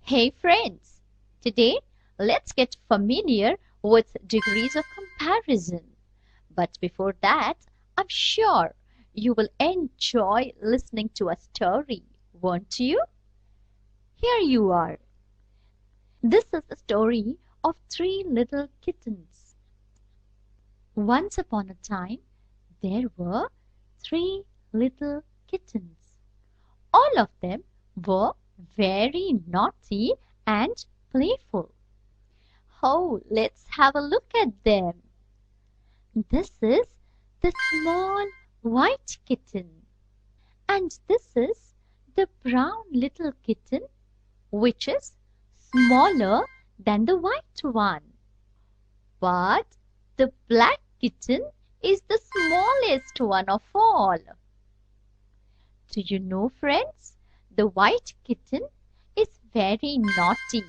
Hey friends, today let's get familiar with degrees of comparison. But before that, I'm sure you will enjoy listening to a story, won't you? Here you are. This is the story of three little kittens. Once upon a time, there were three little kittens. All of them were very naughty and playful. Oh, let's have a look at them. This is the small white kitten, and this is the brown little kitten, which is smaller than the white one. But the black kitten is the smallest one of all. Do you know, friends? The white kitten is very naughty,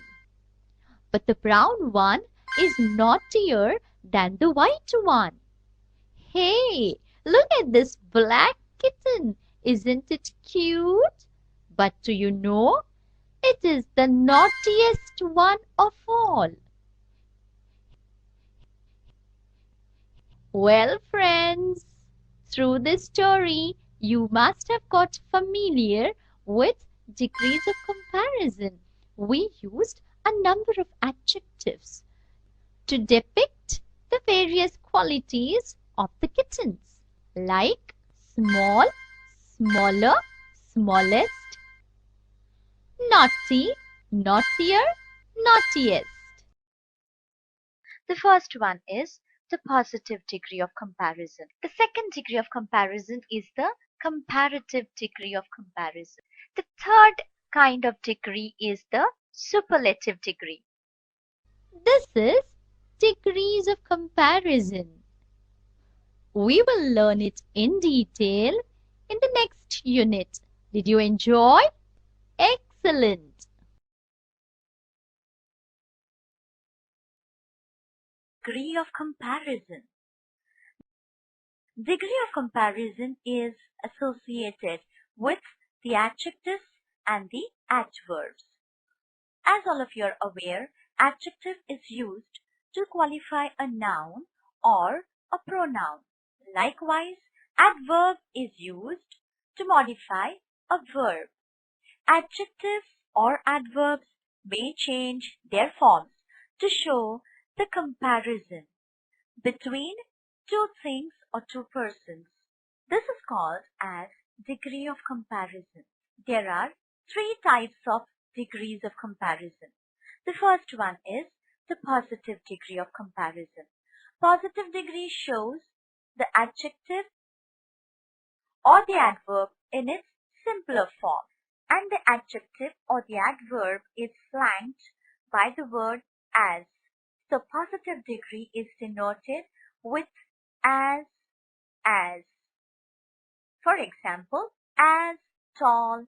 but the brown one is naughtier than the white one. Hey, look at this black kitten. Isn't it cute? But do you know? It is the naughtiest one of all. Well, friends, through this story, you must have got familiar with degrees of comparison. We used a number of adjectives to depict the various qualities of the kittens, like small, smaller, smallest, naughty, naughtier, naughtiest. The first one is the positive degree of comparison. The second degree of comparison is the comparative degree of comparison. The third kind of degree is the superlative degree. This is degrees of comparison. We will learn it in detail in the next unit. Did you enjoy? Excellent! Degree of comparison. Degree of comparison is associated with the adjectives and the adverbs. As all of you are aware, adjective is used to qualify a noun or a pronoun. Likewise, adverb is used to modify a verb. Adjectives or adverbs may change their forms to show the comparison between two things or two persons. This is called as degree of comparison. There are three types of degrees of comparison. The first one is the positive degree of comparison. Positive degree shows the adjective or the adverb in its simpler form, and the adjective or the adverb is flanked by the word as. So positive degree is denoted with as. For example, as tall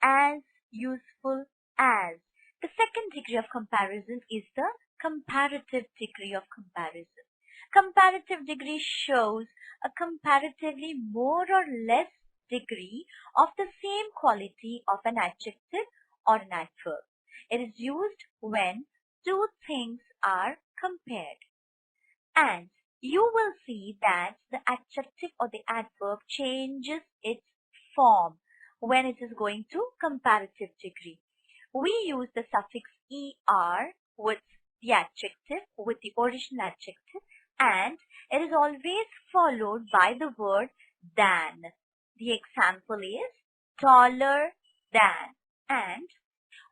as useful as. The second degree of comparison is the comparative degree of comparison. Comparative degree shows a comparatively more or less degree of the same quality of an adjective or an adverb. It is used when two things are compared. And you will see that the adjective or the adverb changes its form when it is going to comparative degree. We use the suffix er with the adjective, with the original adjective, and it is always followed by the word than. The example is taller than. And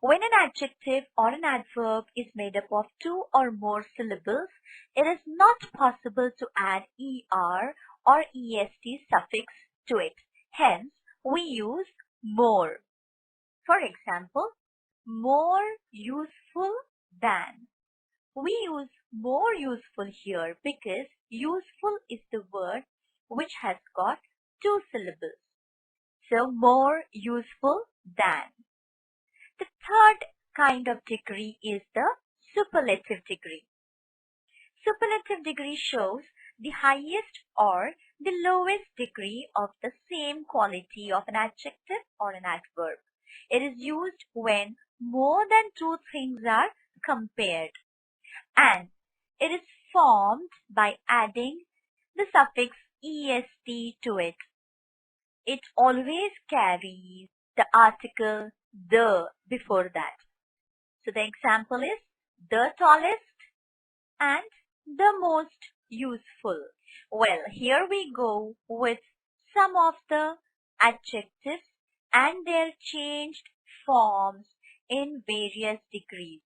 when an adjective or an adverb is made up of two or more syllables, it is not possible to add er or est suffix to it. Hence, we use more. For example, more useful than. We use more useful here because useful is the word which has got two syllables. So, more useful than. The third kind of degree is the superlative degree. Superlative degree shows the highest or the lowest degree of the same quality of an adjective or an adverb. It is used when more than two things are compared, and it is formed by adding the suffix est to it. It always carries the article the before that. So the example is the tallest and the most useful. Well, here we go with some of the adjectives and their changed forms in various degrees.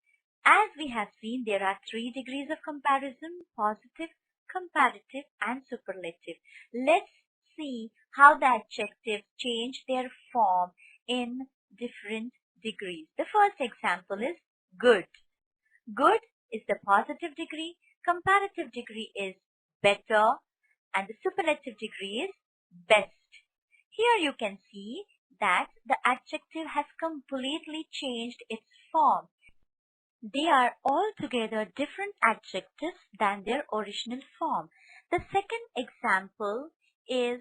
As we have seen, there are 3 degrees of comparison: positive, comparative, and superlative. Let's see how the adjectives change their form in different degrees. The first example is good. Good is the positive degree, comparative degree is better, and the superlative degree is best. Here you can see that the adjective has completely changed its form. They are altogether different adjectives than their original form. The second example is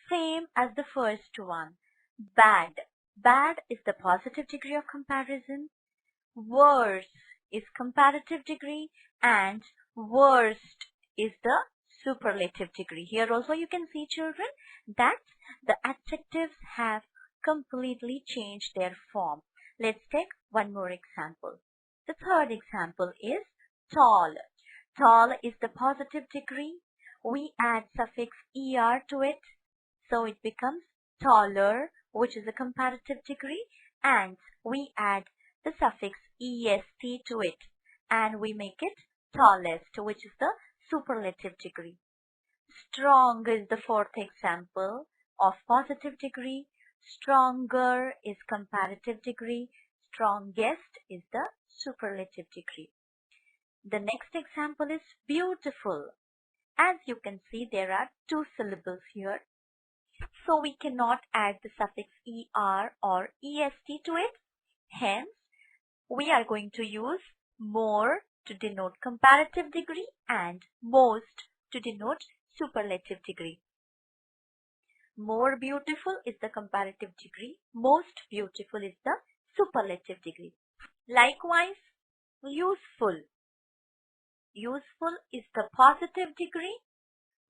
same as the first one. Bad. Bad is the positive degree of comparison. Worse is comparative degree, and worst is the superlative degree. Here also you can see, children, that the adjectives have completely changed their form. Let's take one more example. The third example is tall. Tall is the positive degree. We add suffix er to it, so it becomes taller, which is a comparative degree, and we add the suffix est to it, and we make it tallest, which is the superlative degree. Strong is the fourth example of positive degree. Stronger is comparative degree. Strongest is the superlative degree. The next example is beautiful. As you can see, there are 2 syllables here, so we cannot add the suffix er or est to it. Hence, we are going to use more to denote comparative degree and most to denote superlative degree. More beautiful is the comparative degree. Most beautiful is the superlative degree. Likewise, useful. Useful is the positive degree.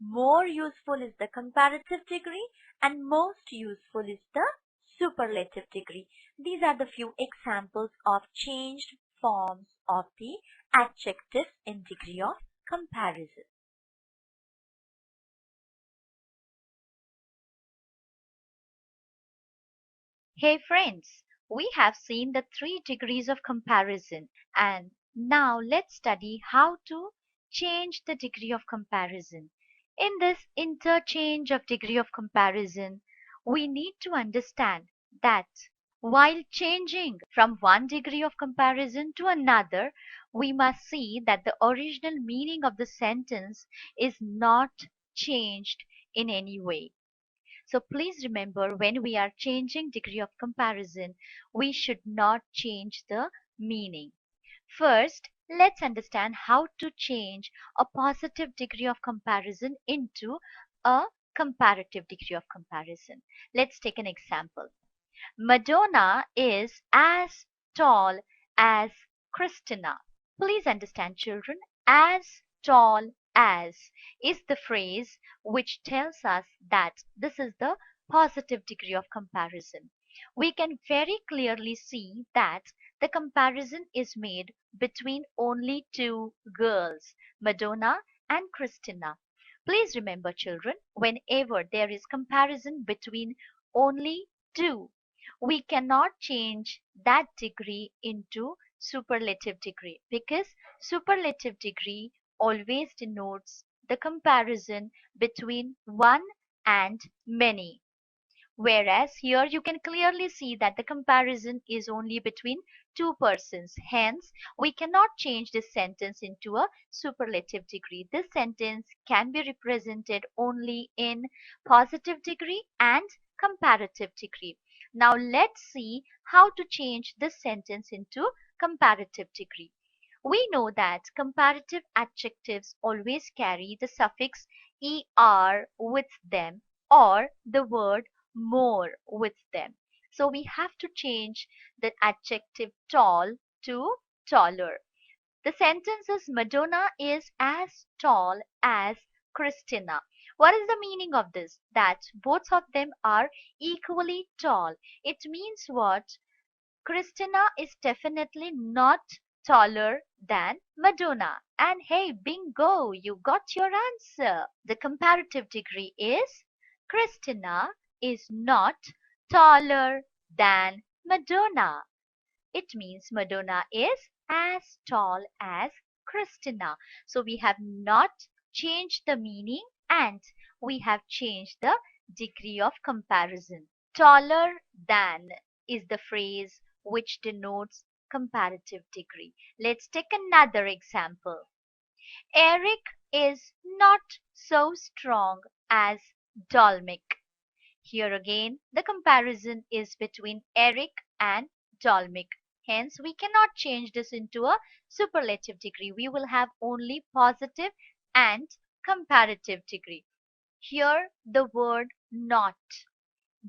More useful is the comparative degree, and most useful is the superlative degree. These are the few examples of changed forms of the adjectives in degree of comparison. Hey friends, we have seen the 3 degrees of comparison, and now let's study how to change the degree of comparison. In this interchange of degree of comparison, we need to understand that while changing from one degree of comparison to another, we must see that the original meaning of the sentence is not changed in any way. So please remember, when we are changing degree of comparison, we should not change the meaning. First, let's understand how to change a positive degree of comparison into a comparative degree of comparison. Let's take an example. Madonna is as tall as Christina. Please understand, children, as tall as is the phrase which tells us that this is the positive degree of comparison. We can very clearly see that the comparison is made between only 2 girls, Madonna and Christina. Please remember, children, whenever there is comparison between only 2, we cannot change that degree into superlative degree, because superlative degree always denotes the comparison between one and many. Whereas here you can clearly see that the comparison is only between 2 persons. Hence, we cannot change this sentence into a superlative degree. This sentence can be represented only in positive degree and comparative degree. Now let's see how to change this sentence into comparative degree. We know that comparative adjectives always carry the suffix er with them, or the word more with them. So we have to change the adjective tall to taller. The sentence is Madonna is as tall as Christina. What is the meaning of this? That both of them are equally tall. It means what? Christina is definitely not taller than Madonna. And hey, bingo, you got your answer. The comparative degree is Christina is not taller than Madonna. It means Madonna is as tall as Christina. So we have not changed the meaning and we have changed the degree of comparison. Taller than is the phrase which denotes comparative degree. Let's take another example. Eric is not so strong as Dolmic. Here again, the comparison is between Eric and Dolmic. Hence, we cannot change this into a superlative degree. We will have only positive and comparative degree. Here, the word not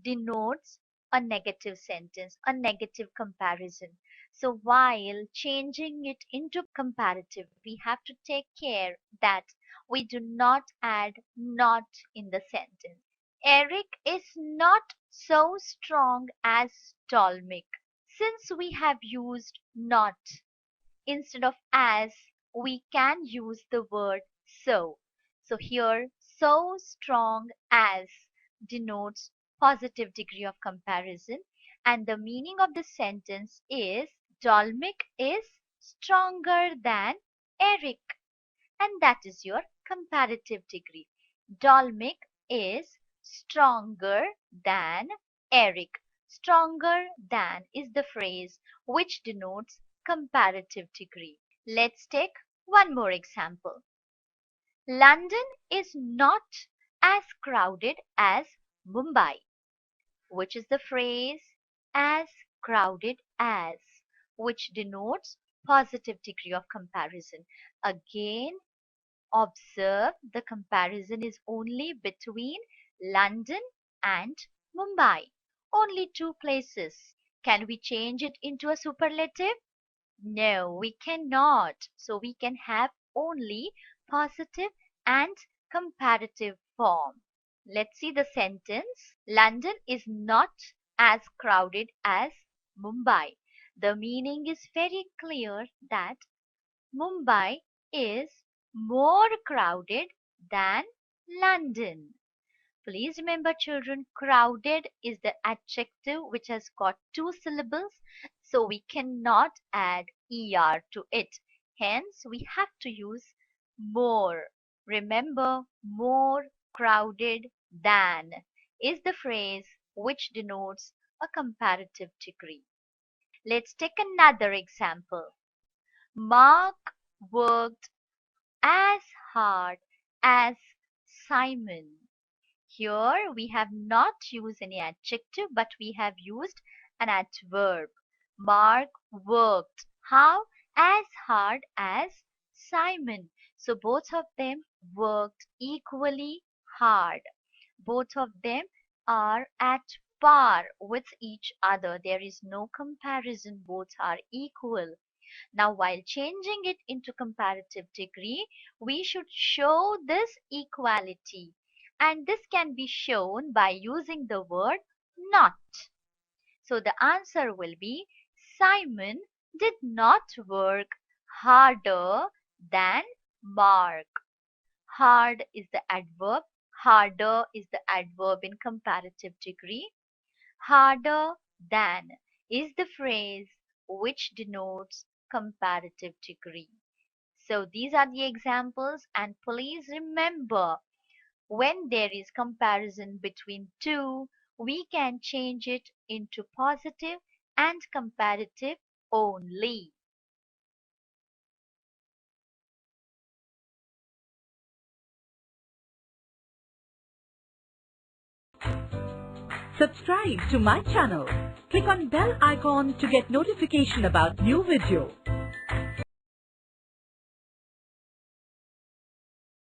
denotes a negative sentence, a negative comparison. So while changing it into comparative, we have to take care that we do not add not in the sentence. Eric is not so strong as Dolmic. Since we have used not instead of as, we can use the word so. So here, so strong as denotes positive degree of comparison, and the meaning of the sentence is Dolmic is stronger than Eric, and that is your comparative degree. Dolmic is stronger than Eric. Stronger than is the phrase which denotes comparative degree. Let's take one more example. London is not as crowded as Mumbai, which is the phrase as crowded as, which denotes positive degree of comparison. Again, observe the comparison is only between London and Mumbai. Only two places. Can we change it into a superlative? No, we cannot. So we can have only positive and comparative form. Let's see the sentence. London is not as crowded as Mumbai. The meaning is very clear that Mumbai is more crowded than London. Please remember children, crowded is the adjective which has got two syllables, so we cannot add er to it. Hence, we have to use more. Remember, more crowded than is the phrase which denotes a comparative degree. Let's take another example. Mark worked as hard as Simon. Here we have not used any adjective, but we have used an adverb. Mark worked. How? As hard as Simon. So both of them worked equally hard. Both of them are at par with each other. There is no comparison. Both are equal. Now, while changing it into comparative degree, we should show this equality. And this can be shown by using the word not. So the answer will be Simon did not work harder than Mark. Hard is the adverb. Harder is the adverb in comparative degree. Harder than is the phrase which denotes comparative degree. So these are the examples, and please remember, when there is comparison between two, we can change it into positive and comparative only. Subscribe to my channel. Click on bell icon to get notification about new video.